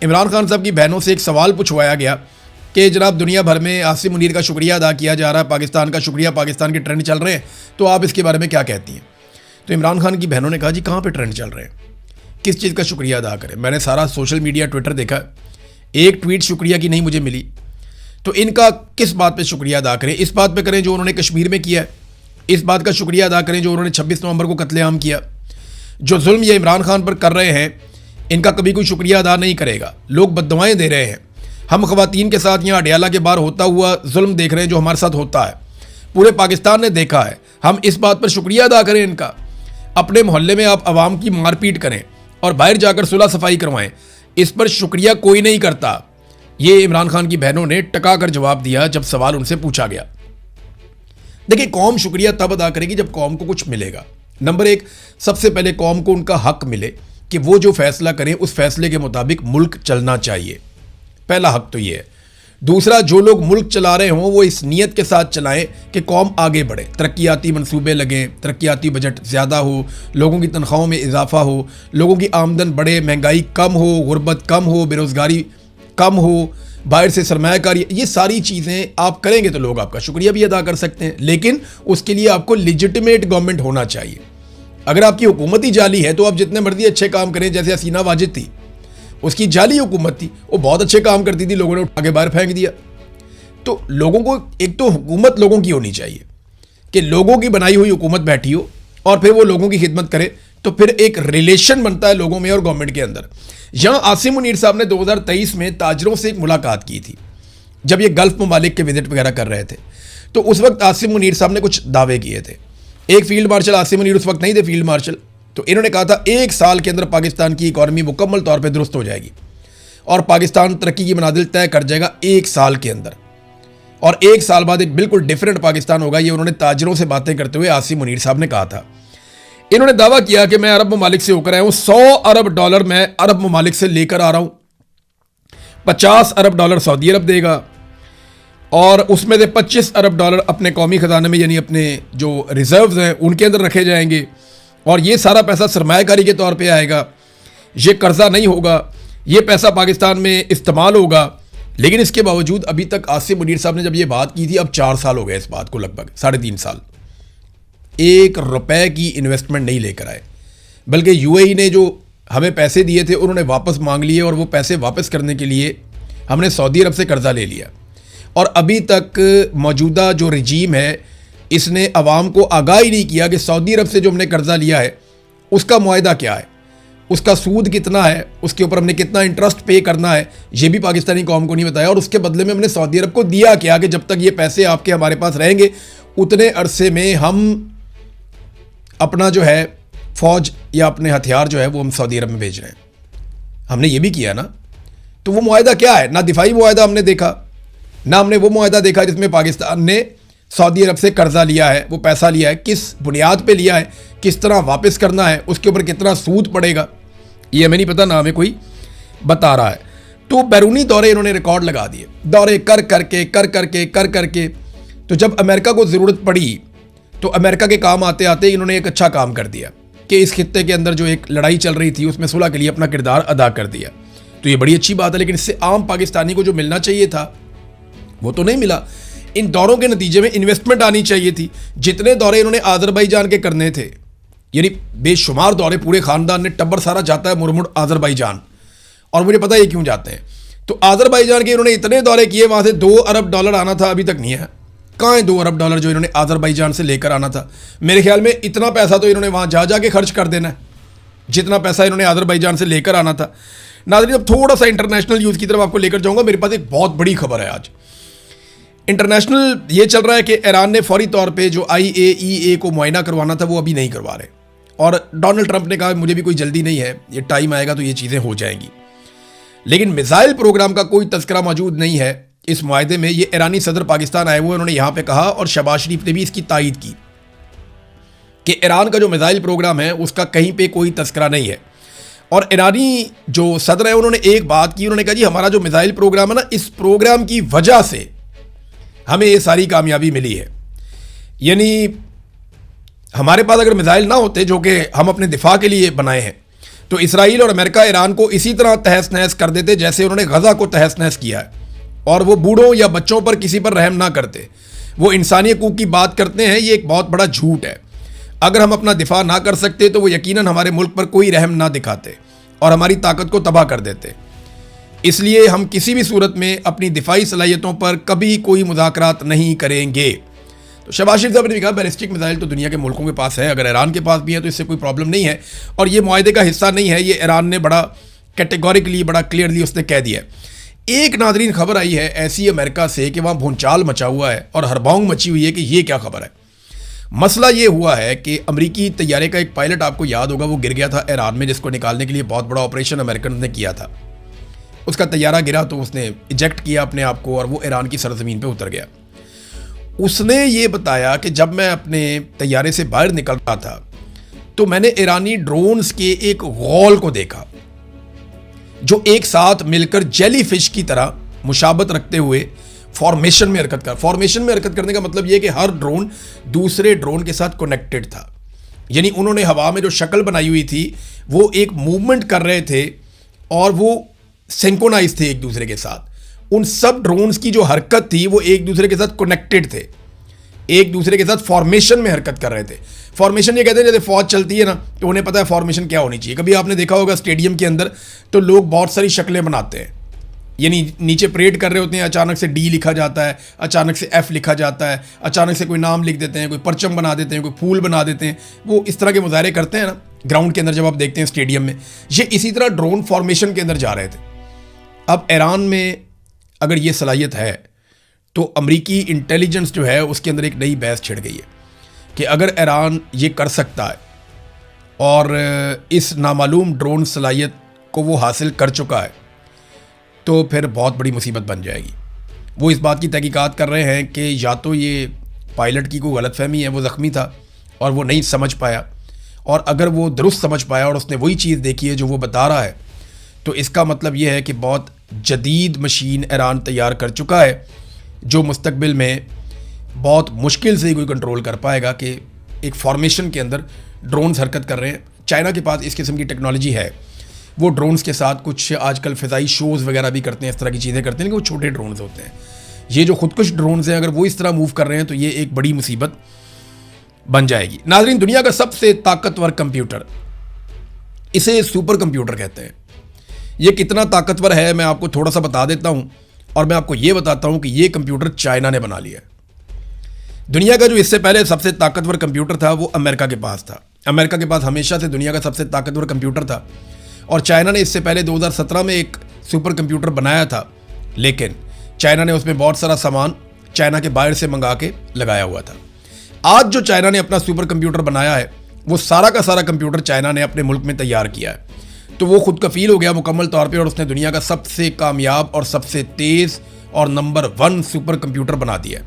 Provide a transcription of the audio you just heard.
इमरान खान साहब की बहनों से एक सवाल पूछवाया गया कि जनाब दुनिया भर में आसिम मुनीर का शुक्रिया अदा किया जा रहा है, पाकिस्तान का शुक्रिया, पाकिस्तान के ट्रेंड चल रहे हैं, तो आप इसके बारे में क्या कहती हैं? तो इमरान खान की बहनों ने कहा जी कहाँ पे ट्रेंड चल रहे हैं, किस चीज़ का शुक्रिया अदा करें? मैंने सारा सोशल मीडिया ट्विटर देखा, एक ट्वीट शुक्रिया की नहीं मुझे मिली। तो इनका किस बात पे शुक्रिया अदा करें? इस बात पे करें जो उन्होंने कश्मीर में किया है, इस बात का शुक्रिया अदा करें जो उन्होंने 26 नवंबर को कत्लेआम किया। जो जुल्म ये इमरान खान पर कर रहे हैं इनका कभी कोई शुक्रिया अदा नहीं करेगा। लोग बद्दुआएं दे रहे हैं। हम ख़वातीन के साथ यहाँ अडयाला के बाहर होता हुआ जुल्म देख रहे हैं जो हमारे साथ होता है, पूरे पाकिस्तान ने देखा है। हम इस बात पर शुक्रिया अदा करें इनका। अपने मोहल्ले में आप आवाम की मारपीट करें और बाहर जाकर सुलह सफाई करवाएं, इस पर शुक्रिया कोई नहीं करता। ये इमरान खान की बहनों ने टका कर जवाब दिया जब सवाल उनसे पूछा गया। देखिए, कौम शुक्रिया तब अदा करेगी जब कौम को कुछ मिलेगा। नंबर एक, सबसे पहले कौम को उनका हक मिले कि वो जो फैसला करें उस फैसले के मुताबिक मुल्क चलना चाहिए। पहला हक तो ये है। दूसरा, जो लोग मुल्क चला रहे हों वो इस नीयत के साथ चलाएं कि कौम आगे बढ़े, तरक्याती मंसूबे लगें, तरक्याती बजट ज़्यादा हो, लोगों की तनख्वाहों में इजाफा हो, लोगों की आमदन बढ़े, महंगाई कम हो, गुर्बत कम हो, बेरोज़गारी कम हो, बाहर से सरमायाकारी, ये सारी चीज़ें आप करेंगे तो लोग आपका शुक्रिया भी अदा कर सकते हैं। लेकिन उसके लिए आपको लिजिटिमेट गवर्नमेंट होना चाहिए। अगर आपकी हुकूमत ही जाली है तो आप जितने मर्जी अच्छे काम करें, जैसे हसीना वाजिद थी, उसकी जाली हुकूमत थी, वो बहुत अच्छे काम करती थी, लोगों ने उठा के बाहर फेंक दिया। तो लोगों को, एक तो हुकूमत लोगों की होनी चाहिए कि लोगों की बनाई हुई हुकूमत बैठी हो और फिर वो लोगों की खिदमत करे, तो फिर एक रिलेशन बनता है लोगों में और गवर्नमेंट के अंदर। यहाँ आसिम मुनीर साहब ने 2023 में ताजरों से एक मुलाकात की थी जब ये गल्फ ममालिक के विजिट वगैरह कर रहे थे। तो उस वक्त आसिम मुनीर साहब ने कुछ दावे किए थे। एक फील्ड मार्शल, आसिम मुनीर उस वक्त नहीं थे फील्ड मार्शल, तो इन्होंने कहा था 1 साल के अंदर पाकिस्तान की इकॉनमी मुकम्मल तौर पर दुरुस्त हो जाएगी और पाकिस्तान तरक्की की मनाजिल तय कर जाएगा 1 साल के अंदर, और 1 साल बाद एक बिल्कुल डिफरेंट पाकिस्तान होगा। ये उन्होंने ताजरों से बातें करते हुए आसिम मुनीर साहब ने कहा था। इन्होंने दावा किया कि मैं अरब ममालिक से होकर आया हूं, $100 अरब मैं अरब ममालिक से लेकर आ रहा हूं, $50 अरब सऊदी अरब देगा और उसमें से $25 अरब अपने कौमी खजाने में, यानी अपने जो रिजर्व्स हैं उनके अंदर रखे जाएंगे, और ये सारा पैसा सरमायाकारी के तौर पे आएगा, ये कर्जा नहीं होगा, ये पैसा पाकिस्तान में इस्तेमाल होगा। लेकिन इसके बावजूद अभी तक आसिम मुनीर साहब ने जब ये बात की थी, अब 4 साल हो गए इस बात को, लगभग 3.5 साल, 1 रुपए की इन्वेस्टमेंट नहीं लेकर आए। बल्कि यूएई ने जो हमें पैसे दिए थे उन्होंने वापस मांग लिए, और वो पैसे वापस करने के लिए हमने सऊदी अरब से कर्जा ले लिया। और अभी तक मौजूदा जो रजीम है इसने अवाम को आगाह ही नहीं किया कि सऊदी अरब से जो हमने कर्जा लिया है उसका मुआहदा क्या है, उसका सूद कितना है, उसके ऊपर हमने कितना इंटरेस्ट पे करना है, ये भी पाकिस्तानी कौम को नहीं बताया। और उसके बदले में हमने सऊदी अरब को दिया क्या कि जब तक ये पैसे आपके हमारे पास रहेंगे उतने अरसे में हम अपना जो है फौज या अपने हथियार जो है वो हम सऊदी अरब में भेज रहे हैं। हमने ये भी किया ना। तो वो मुआहदा क्या है? ना दिफाई मुआहदा हमने देखा, ना हमने वो मुआहदा देखा जिसमें पाकिस्तान ने सऊदी अरब से कर्जा लिया है, वो पैसा लिया है, किस बुनियाद पे लिया है, किस तरह वापस करना है, उसके ऊपर कितना सूद पड़ेगा, ये हमें नहीं पता, ना हमें कोई बता रहा है। तो बैरूनी दौरे इन्होंने रिकॉर्ड लगा दिए, दौरे कर करके। तो जब अमेरिका को ज़रूरत पड़ी तो अमेरिका के काम आते आते इन्होंने एक अच्छा काम कर दिया कि इस खित्ते के अंदर जो एक लड़ाई चल रही थी उसमें सुलह के लिए अपना किरदार अदा कर दिया। तो ये बड़ी अच्छी बात है, लेकिन इससे आम पाकिस्तानी को जो मिलना चाहिए था वो तो नहीं मिला। इन दौरों के नतीजे में इन्वेस्टमेंट आनी चाहिए थी। जितने दौरे इन्होंने आज़रबाईजान के करने थे, यानी बेशुमार दौरे, पूरे खानदान ने, टब्बर सारा जाता है मुरमुड़ आज़रबाईजान, और मुझे पता है क्यों जाते हैं। तो आज़रबाईजान के इन्होंने इतने दौरे किए, वहाँ से $2 अरब आना था, अभी तक नहीं है। कहाँ है $2 अरब जो इन्होंने आज़रबाईजान से लेकर आना था? मेरे ख्याल में इतना पैसा तो इन्होंने वहाँ जा के खर्च कर देना है जितना पैसा इन्होंने आज़रबाईजान से लेकर आना था। नाज़रीन, अब थोड़ा सा इंटरनेशनल न्यूज़ की तरफ आपको लेकर जाऊँगा। मेरे पास एक बहुत बड़ी खबर है आज। इंटरनेशनल ये चल रहा है कि ईरान ने फौरी तौर पे जो IAEA को मुआयना करवाना था वो अभी नहीं करवा रहे, और डोनाल्ड ट्रंप ने कहा मुझे भी कोई जल्दी नहीं है, ये टाइम आएगा तो ये चीज़ें हो जाएंगी। लेकिन मिसाइल प्रोग्राम का कोई तस्करा मौजूद नहीं है इस मुआहदे में। ये ईरानी सदर पाकिस्तान आए हुए, उन्होंने यहाँ पे कहा, और शहबाज शरीफ ने भी इसकी तायीद की कि ईरान का जो मिसाइल प्रोग्राम है उसका कहीं पे कोई तस्करा नहीं है। और ईरानी जो सदर है उन्होंने एक बात की, उन्होंने कहा जी हमारा जो मिसाइल प्रोग्राम है ना, इस प्रोग्राम की वजह से हमें ये सारी कामयाबी मिली है। यानी हमारे पास अगर मिसाइल ना होते जो कि हम अपने दिफा के लिए बनाए हैं, तो इसराइल और अमेरिका ईरान को इसी तरह तहस नहस कर देते जैसे उन्होंने गजा को तहस नहस किया है, और वो बूढ़ों या बच्चों पर किसी पर रहम ना करते। वो इंसानी हकूक की बात करते हैं, ये एक बहुत बड़ा झूठ है। अगर हम अपना दिफा ना कर सकते तो वो यकीनन हमारे मुल्क पर कोई रहम ना दिखाते और हमारी ताकत को तबाह कर देते। इसलिए हम किसी भी सूरत में अपनी दिफाई सलाहियतों पर कभी कोई मुज़ाकरात नहीं करेंगे। तो शहबाज शरीफ साहब ने कहा बैलिस्टिक मिसाइल तो दुनिया के मुल्कों के पास है, अगर ईरान के पास भी है तो इससे कोई प्रॉब्लम नहीं है और ये मुआहदे का हिस्सा नहीं है। ये ईरान ने बड़ा कैटेगोरिकली, बड़ा क्लियरली उसने कह दिया है। एक नादरीन खबर आई है ऐसी अमेरिका से कि वहाँ भूचाल मचा हुआ है और हड़बड़ाहट मची हुई है कि ये क्या खबर है। मसला ये हुआ है कि अमरीकी तैयारे का एक पायलट, आपको याद होगा, वो गिर गया था ईरान में, जिसको निकालने के लिए बहुत बड़ा ऑपरेशन अमेरिकन ने किया था। उसका तैयारा गिरा तो उसने इजेक्ट किया अपने आप को और वो ईरान की सरजमीन पे उतर गया। उसने ये बताया कि जब मैं अपने तैयारे से बाहर निकल रहा था तो मैंने ईरानी ड्रोन्स के एक गौल को देखा जो एक साथ मिलकर जेलीफिश की तरह मुशाबत रखते हुए फॉर्मेशन में हरकत करने का मतलब यह कि हर ड्रोन दूसरे ड्रोन के साथ कनेक्टेड था। यानी उन्होंने हवा में जो शक्ल बनाई हुई थी वो एक मूवमेंट कर रहे थे और वो सिंक्रोनाइज थे एक दूसरे के साथ। उन सब ड्रोन्स की जो हरकत थी वो एक दूसरे के साथ कनेक्टेड थे, एक दूसरे के साथ फॉर्मेशन में हरकत कर रहे थे। फॉर्मेशन ये कहते हैं जैसे फौज चलती है ना, तो उन्हें पता है फॉर्मेशन क्या होनी चाहिए। कभी आपने देखा होगा स्टेडियम के अंदर तो लोग बहुत सारी शक्लें बनाते हैं, यानी नीचे परेड कर रहे होते हैं, अचानक से डी लिखा जाता है, अचानक से एफ लिखा जाता है, अचानक से कोई नाम लिख देते हैं, कोई परचम बना देते हैं, कोई फूल बना देते हैं। वो इस तरह के मुजाहरे करते हैं ना ग्राउंड के अंदर, जब आप देखते हैं स्टेडियम में। ये इसी तरह ड्रोन फॉर्मेशन के अंदर जा रहे थे। अब ईरान में अगर ये सलाहियत है तो अमरीकी इंटेलिजेंस जो है उसके अंदर एक नई बहस छिड़ गई है कि अगर ईरान ये कर सकता है और इस नामालूम ड्रोन सलाहियत को वो हासिल कर चुका है तो फिर बहुत बड़ी मुसीबत बन जाएगी। वो इस बात की तहकीकात कर रहे हैं कि या तो ये पायलट की कोई गलतफहमी है, वो ज़ख्मी था और वो नहीं समझ पाया, और अगर वो दुरुस्त समझ पाया और उसने वही चीज़ देखी है जो वो बता रहा है तो इसका मतलब ये है कि बहुत जदीद मशीन ईरान तैयार कर चुका है जो मुस्तकबिल में बहुत मुश्किल से ही कोई कंट्रोल कर पाएगा कि एक फॉर्मेशन के अंदर ड्रोन्स हरकत कर रहे हैं। चाइना के पास इस किस्म की टेक्नोलॉजी है, वो ड्रोन्स के साथ कुछ आजकल फ़िज़ाई शोज़ वगैरह भी करते हैं, इस तरह की चीज़ें करते हैं, लेकिन वो छोटे ड्रोन्स होते हैं। ये जो खुदकुश ड्रोन्स हैं अगर वो इस तरह मूव कर रहे हैं तो ये एक बड़ी मुसीबत बन जाएगी। नाज़रीन, दुनिया का सबसे ताकतवर कंप्यूटर, इसे सुपर कंप्यूटर कहते हैं। ये कितना ताकतवर है मैं आपको थोड़ा सा बता देता हूँ, और मैं आपको ये बताता हूँ कि ये कंप्यूटर चाइना ने बना लिया है। दुनिया का जो इससे पहले सबसे ताकतवर कंप्यूटर था वो अमेरिका के पास था। अमेरिका के पास हमेशा से दुनिया का सबसे ताकतवर कंप्यूटर था, और चाइना ने इससे पहले 2017 में एक सुपर कंप्यूटर बनाया था, लेकिन चाइना ने उसमें बहुत सारा सामान चाइना के बाहर से मंगा के लगाया हुआ था। आज जो चाइना ने अपना सुपर कंप्यूटर बनाया है वो सारा का सारा कंप्यूटर चाइना ने अपने मुल्क में तैयार किया है, तो वो खुद कफील हो गया मुकम्मल तौर पे और उसने दुनिया का सबसे कामयाब और सबसे तेज़ और नंबर 1 सुपर कंप्यूटर बना दिया है।